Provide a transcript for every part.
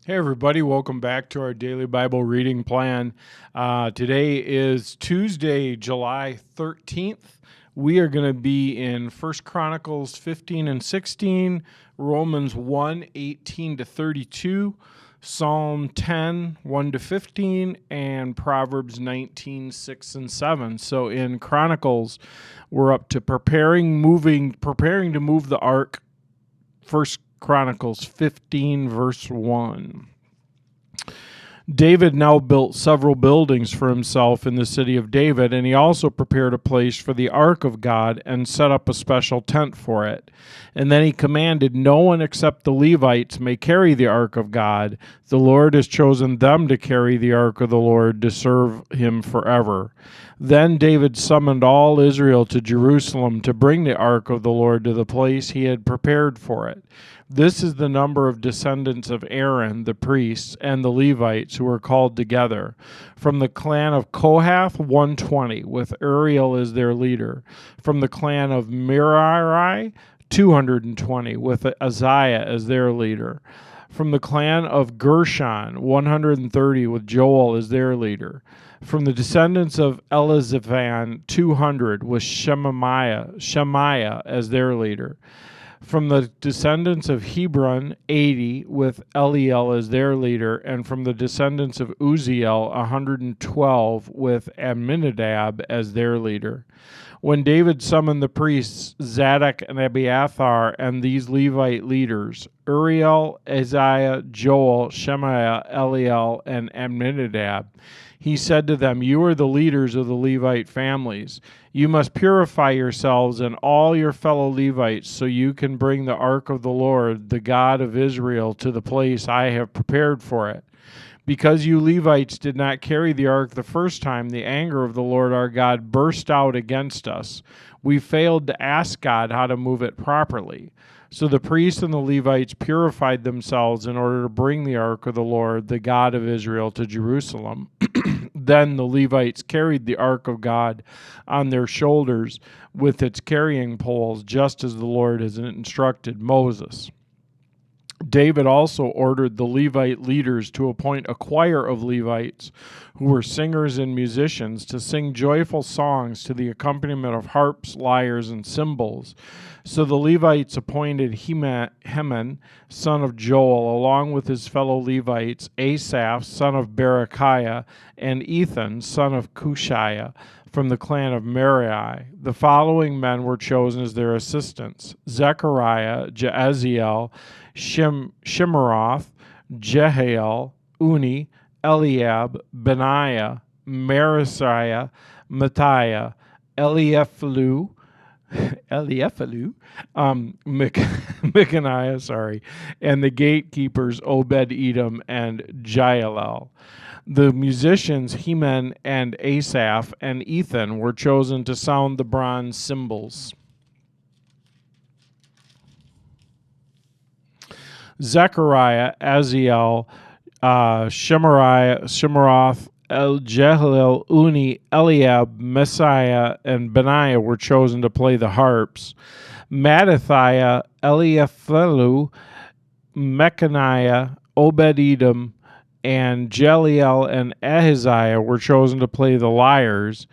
Hey, everybody, welcome back to our daily Bible reading plan. Today is Tuesday, July 13th. We are going to be in 1 Chronicles 15 and 16, Romans 1, 18 to 32, Psalm 10, 1 to 15, and Proverbs 19, 6 and 7. So in Chronicles, we're up to preparing to move the ark. 1 Chronicles 15, verse 1. David now built several buildings for himself in the city of David, and he also prepared a place for the ark of God and set up a special tent for it. And then he commanded, no one except the Levites may carry the ark of God. The Lord has chosen them to carry the ark of the Lord to serve him forever. Then David summoned all Israel to Jerusalem to bring the ark of the Lord to the place he had prepared for it. This is the number of descendants of Aaron, the priests, and the Levites who were called together. From the clan of Kohath, 120, with Uriel as their leader. From the clan of Merari, 220, with Isaiah as their leader. From the clan of Gershon, 130, with Joel as their leader. From the descendants of Elizaphan, 200, with Shemaiah as their leader. From the descendants of Hebron, 80, with Eliel as their leader, and from the descendants of Uzziel, 112, with Amminadab as their leader. When David summoned the priests Zadok and Abiathar and these Levite leaders, Uriel, Isaiah, Joel, Shemaiah, Eliel, and Amminadab, he said to them, you are the leaders of the Levite families. You must purify yourselves and all your fellow Levites so you can bring the ark of the Lord, the God of Israel, to the place I have prepared for it. Because you Levites did not carry the ark the first time, the anger of the Lord our God burst out against us. We failed to ask God how to move it properly. So the priests and the Levites purified themselves in order to bring the ark of the Lord, the God of Israel, to Jerusalem. Then the Levites carried the ark of God on their shoulders with its carrying poles, just as the Lord has instructed Moses. David also ordered the Levite leaders to appoint a choir of Levites who were singers and musicians to sing joyful songs to the accompaniment of harps, lyres, and cymbals. So the Levites appointed Heman, son of Joel, along with his fellow Levites, Asaph, son of Berechiah, and Ethan, son of Cushiah, from the clan of Merari. The following men were chosen as their assistants: Zechariah, Jaaziel, Shimeroth, Jehiel, Uni, Eliab, Benaiah, Maaseiah, Matthiah, Eliephalu, Micaniah, and the gatekeepers Obed-Edom and Jaelel. The musicians Heman and Asaph and Ethan were chosen to sound the bronze cymbals. Zechariah, Aziel, Shimeroth, Jehiel, Uni, Eliab, Messiah, and Benaiah were chosen to play the harps. Mattithiah, Eliephalu, Mechaniah, Obed-Edom, and Jeliel and Ahaziah were chosen to play the lyres.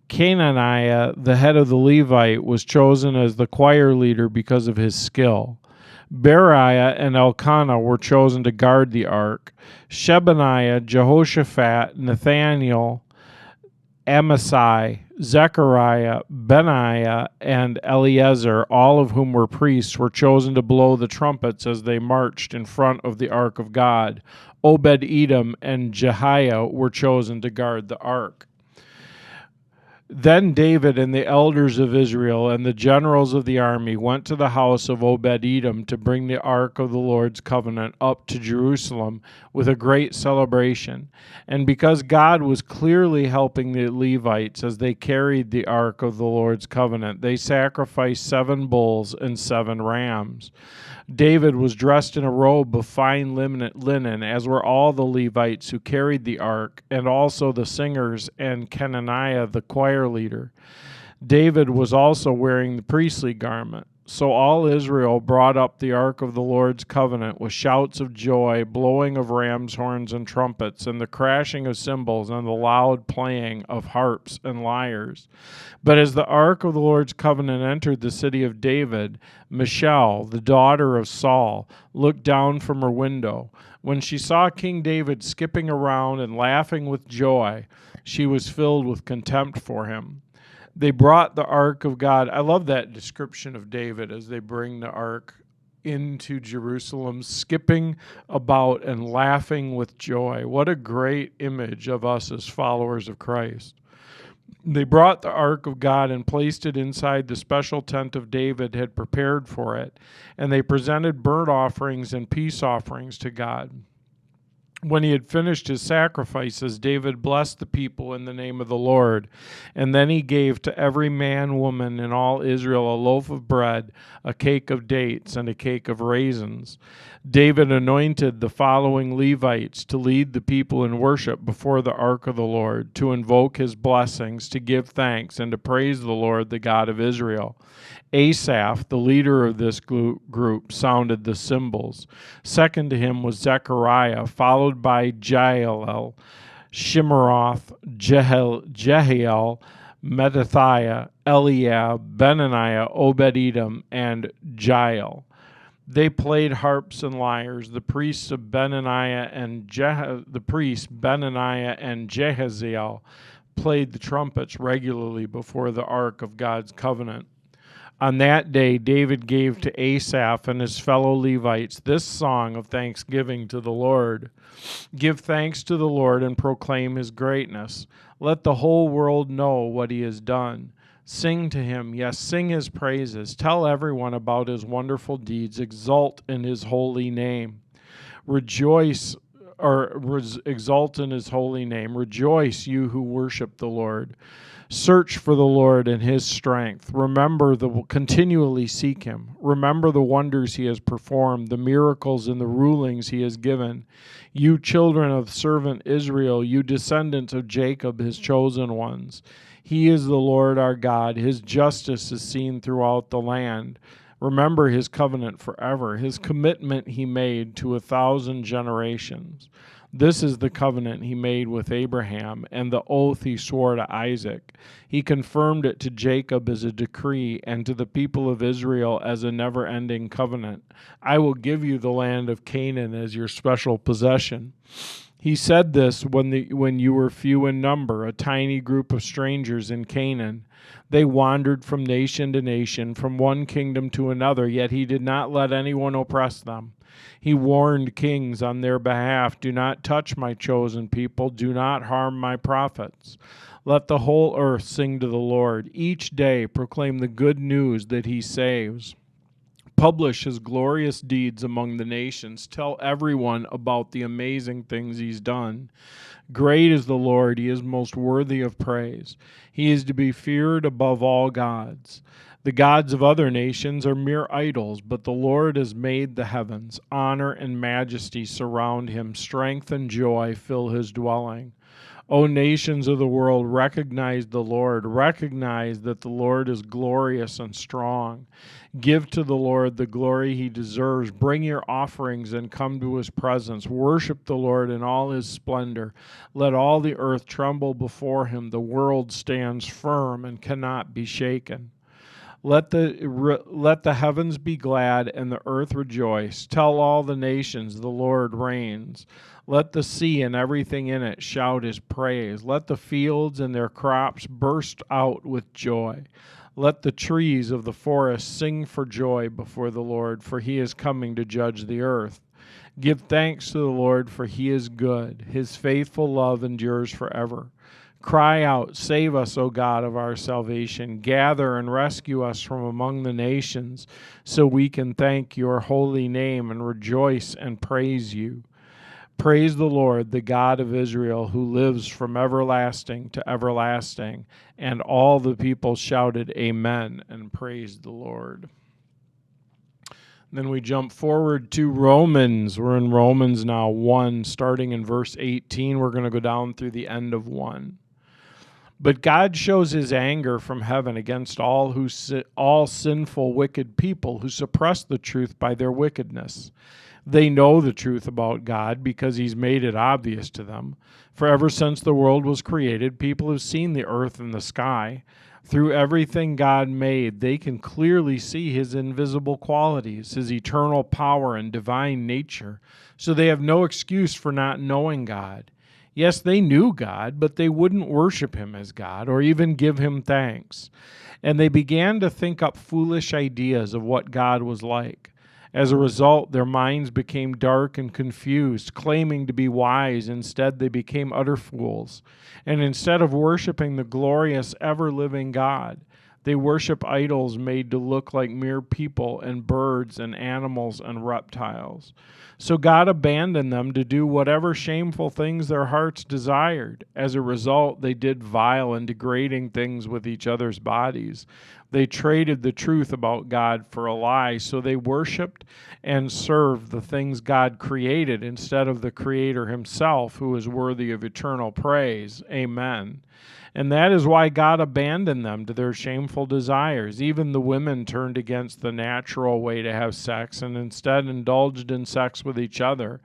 Cananiah, the head of the Levite, was chosen as the choir leader because of his skill. Beriah and Elkanah were chosen to guard the ark. Shebaniah, Jehoshaphat, Nathaniel, Amasai, Zechariah, Benaiah, and Eleazar, all of whom were priests, were chosen to blow the trumpets as they marched in front of the ark of God. Obed-Edom and Jehiah were chosen to guard the ark. Then David and the elders of Israel and the generals of the army went to the house of Obed-Edom to bring the ark of the Lord's covenant up to Jerusalem with a great celebration. And because God was clearly helping the Levites as they carried the ark of the Lord's covenant, they sacrificed 7 bulls and 7 rams. David was dressed in a robe of fine linen, as were all the Levites who carried the ark, and also the singers and Kenaniah the choir leader. David was also wearing the priestly garment. So all Israel brought up the ark of the Lord's covenant with shouts of joy, blowing of ram's horns and trumpets, and the crashing of cymbals, and the loud playing of harps and lyres. But as the ark of the Lord's covenant entered the city of David, Michal, the daughter of Saul, looked down from her window. When she saw King David skipping around and laughing with joy, she was filled with contempt for him. They brought the ark of God. I love that description of David as they bring the ark into Jerusalem, skipping about and laughing with joy. What a great image of us as followers of Christ. They brought the ark of God and placed it inside the special tent of David had prepared for it, and they presented burnt offerings and peace offerings to God. When he had finished his sacrifices, David blessed the people in the name of the Lord. And then he gave to every man, woman, in all Israel a loaf of bread, a cake of dates, and a cake of raisins. David anointed the following Levites to lead the people in worship before the ark of the Lord, to invoke his blessings, to give thanks, and to praise the Lord, the God of Israel. Asaph, the leader of this group, sounded the cymbals. Second to him was Zechariah, followed by Jael, Shimeroth, Jehiel, Mattathiah, Eliab, Benaniah, Obed-Edom, and Jael. They played harps and lyres. The priests Benaniah and Jehaziel played the trumpets regularly before the ark of God's covenant. On that day, David gave to Asaph and his fellow Levites this song of thanksgiving to the Lord. Give thanks to the Lord and proclaim his greatness. Let the whole world know what he has done. Sing to him, yes, sing his praises. Tell everyone about his wonderful deeds. Exult in his holy name. Exalt in his holy name. Rejoice, you who worship the Lord. Search for the Lord and his strength. Continually seek him. Remember the wonders he has performed, the miracles and the rulings he has given. You children of servant Israel, you descendants of Jacob, his chosen ones. He is the Lord our God. His justice is seen throughout the land. Remember his covenant forever, his commitment he made to 1,000 generations. This is the covenant he made with Abraham, and the oath he swore to Isaac. He confirmed it to Jacob as a decree, and to the people of Israel as a never-ending covenant. I will give you the land of Canaan as your special possession. He said this when you were few in number, a tiny group of strangers in Canaan. They wandered from nation to nation, from one kingdom to another, yet he did not let anyone oppress them. He warned kings on their behalf, do not touch my chosen people, do not harm my prophets. Let the whole earth sing to the Lord. Each day proclaim the good news that he saves. Publish his glorious deeds among the nations. Tell everyone about the amazing things he's done. Great is the Lord, he is most worthy of praise. He is to be feared above all gods. The gods of other nations are mere idols, but the Lord has made the heavens. Honor and majesty surround him. Strength and joy fill his dwelling. O nations of the world, recognize the Lord. Recognize that the Lord is glorious and strong. Give to the Lord the glory he deserves. Bring your offerings and come to his presence. Worship the Lord in all his splendor. Let all the earth tremble before him. The world stands firm and cannot be shaken. Let the heavens be glad and the earth rejoice. Tell all the nations the Lord reigns. Let the sea and everything in it shout his praise. Let the fields and their crops burst out with joy. Let the trees of the forest sing for joy before the Lord, for he is coming to judge the earth. Give thanks to the Lord, for he is good. His faithful love endures forever. Cry out, save us, O God of our salvation. Gather and rescue us from among the nations, so we can thank your holy name and rejoice and praise you. Praise the Lord, the God of Israel, who lives from everlasting to everlasting. And all the people shouted, Amen, and praised the Lord. Then we jump forward to Romans. We're in Romans now 1, starting in verse 18. We're going to go down through the end of 1. But God shows his anger from heaven against all sinful, wicked people who suppress the truth by their wickedness. They know the truth about God because he's made it obvious to them. For ever since the world was created, people have seen the earth and the sky. Through everything God made, they can clearly see his invisible qualities, his eternal power and divine nature. So they have no excuse for not knowing God. Yes, they knew God, but they wouldn't worship him as God or even give him thanks. And they began to think up foolish ideas of what God was like. As a result, their minds became dark and confused, claiming to be wise. Instead, they became utter fools. And instead of worshiping the glorious, ever-living God, they worship idols made to look like mere people and birds and animals and reptiles. So God abandoned them to do whatever shameful things their hearts desired. As a result, they did vile and degrading things with each other's bodies. They traded the truth about God for a lie, so they worshiped and served the things God created instead of the Creator himself, who is worthy of eternal praise. Amen. And that is why God abandoned them to their shameful desires. Even the women turned against the natural way to have sex and instead indulged in sex with each other.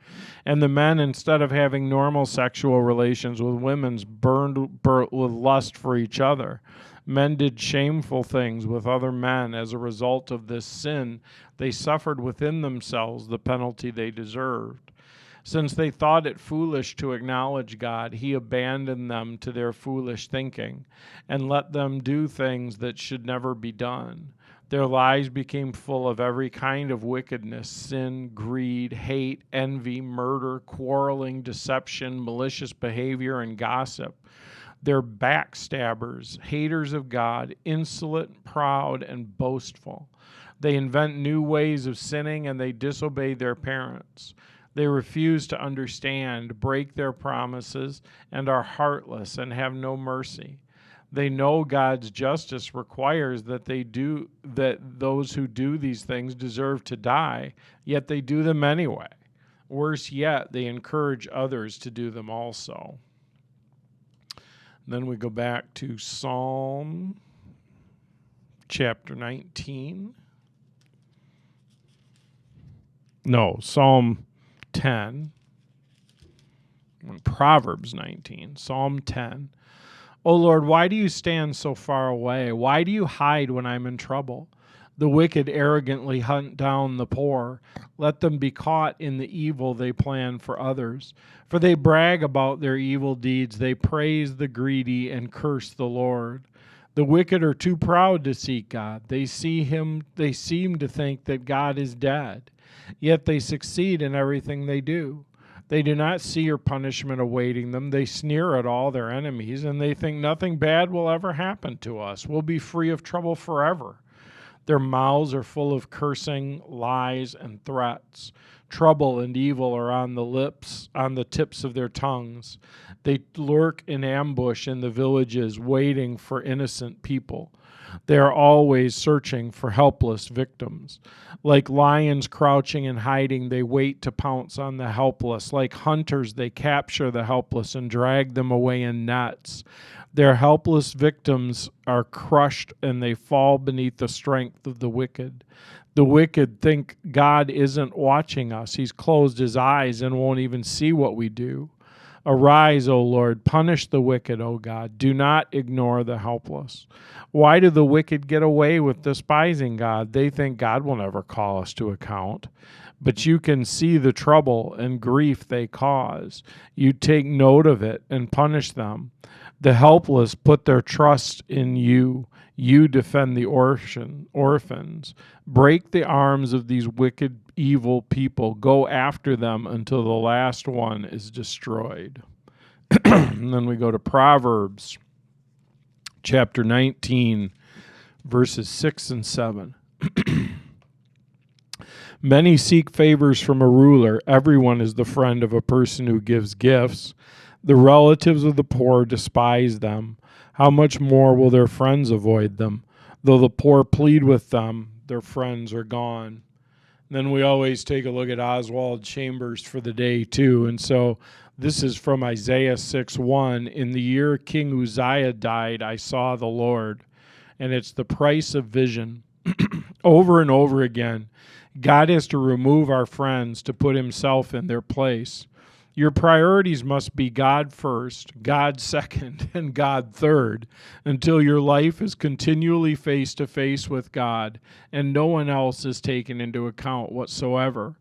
And the men, instead of having normal sexual relations with women, burned with lust for each other. Men did shameful things with other men. As a result of this sin, they suffered within themselves the penalty they deserved. Since they thought it foolish to acknowledge God, he abandoned them to their foolish thinking and let them do things that should never be done. Their lives became full of every kind of wickedness, sin, greed, hate, envy, murder, quarreling, deception, malicious behavior, and gossip. They're backstabbers, haters of God, insolent, proud, and boastful. They invent new ways of sinning and they disobey their parents. They refuse to understand, break their promises, and are heartless and have no mercy. They know God's justice requires that those who do these things deserve to die, yet they do them anyway. Worse yet, they encourage others to do them also. Then we go back to Psalm chapter 19. No, Psalm 10. Proverbs 19. Psalm 10. O Lord, why do you stand so far away? Why do you hide when I'm in trouble? The wicked arrogantly hunt down the poor. Let them be caught in the evil they plan for others. For they brag about their evil deeds. They praise the greedy and curse the Lord. The wicked are too proud to seek God. They seem to think that God is dead. Yet they succeed in everything they do. They do not see your punishment awaiting them. They sneer at all their enemies, and they think nothing bad will ever happen to us. We'll be free of trouble forever. Their mouths are full of cursing, lies, and threats. Trouble and evil are on the tips of their tongues. They lurk in ambush in the villages, waiting for innocent people. They are always searching for helpless victims. Like lions crouching and hiding, they wait to pounce on the helpless. Like hunters, they capture the helpless and drag them away in nets. Their helpless victims are crushed and they fall beneath the strength of the wicked. The wicked think God isn't watching us. He's closed his eyes and won't even see what we do. Arise, O Lord, punish the wicked, O God. Do not ignore the helpless. Why do the wicked get away with despising God? They think God will never call us to account. But you can see the trouble and grief they cause. You take note of it and punish them. The helpless put their trust in you. You defend the orphans. Break the arms of these wicked, evil people. Go after them until the last one is destroyed. And then we go to Proverbs chapter 19, verses 6 and 7. Many seek favors from a ruler. Everyone is the friend of a person who gives gifts. The relatives of the poor despise them. How much more will their friends avoid them? Though the poor plead with them, their friends are gone. Then we always take a look at Oswald Chambers for the day too. And so this is from Isaiah 6:1. In the year King Uzziah died, I saw the Lord. And it's the price of vision. Over and over again, God has to remove our friends to put himself in their place. Your priorities must be God first, God second, and God third until your life is continually face to face with God and no one else is taken into account whatsoever.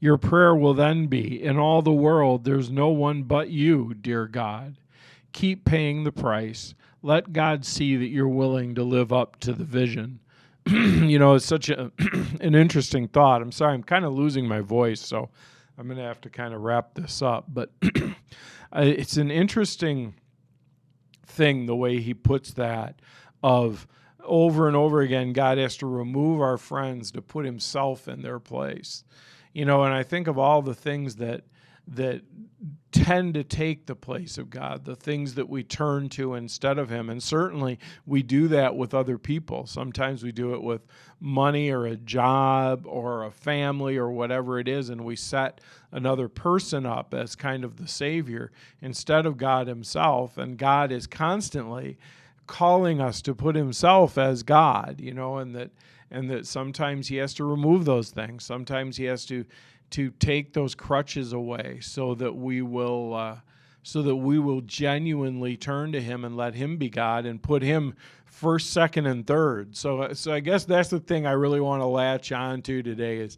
Your prayer will then be, in all the world, there's no one but you, dear God. Keep paying the price. Let God see that you're willing to live up to the vision. It's such an interesting thought. I'm sorry, I'm kind of losing my voice, so I'm going to have to kind of wrap this up. But it's an interesting thing, the way he puts that, of over and over again, God has to remove our friends to put himself in their place. And I think of all the things that tend to take the place of God, the things that we turn to instead of him. And certainly we do that with other people. Sometimes we do it with money or a job or a family or whatever it is, and we set another person up as kind of the savior instead of God himself. And God is constantly calling us to put himself as God, and that sometimes he has to remove those things. Sometimes he has to take those crutches away so that we will genuinely turn to him and let him be God and put him first, second, and third. So I guess that's the thing I really want to latch on to today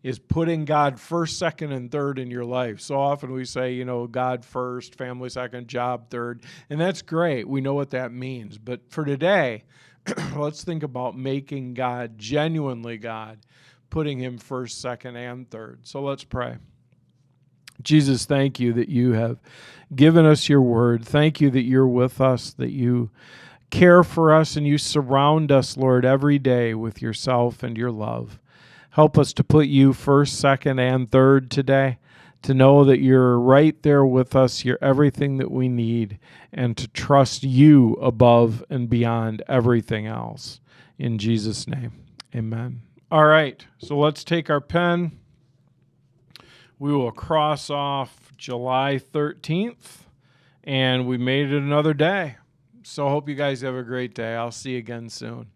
is putting God first, second, and third in your life. So often we say, God first, family second, job third, and that's great. We know what that means. But for today, let's think about making God genuinely God, putting him first, second, and third. So let's pray. Jesus, thank you that you have given us your word. Thank you that you're with us, that you care for us, and you surround us, Lord, every day with yourself and your love. Help us to put you first, second, and third today, to know that you're right there with us, you're everything that we need, and to trust you above and beyond everything else. In Jesus' name, amen. All right, so let's take our pen. We will cross off July 13th, and we made it another day. So I hope you guys have a great day. I'll see you again soon.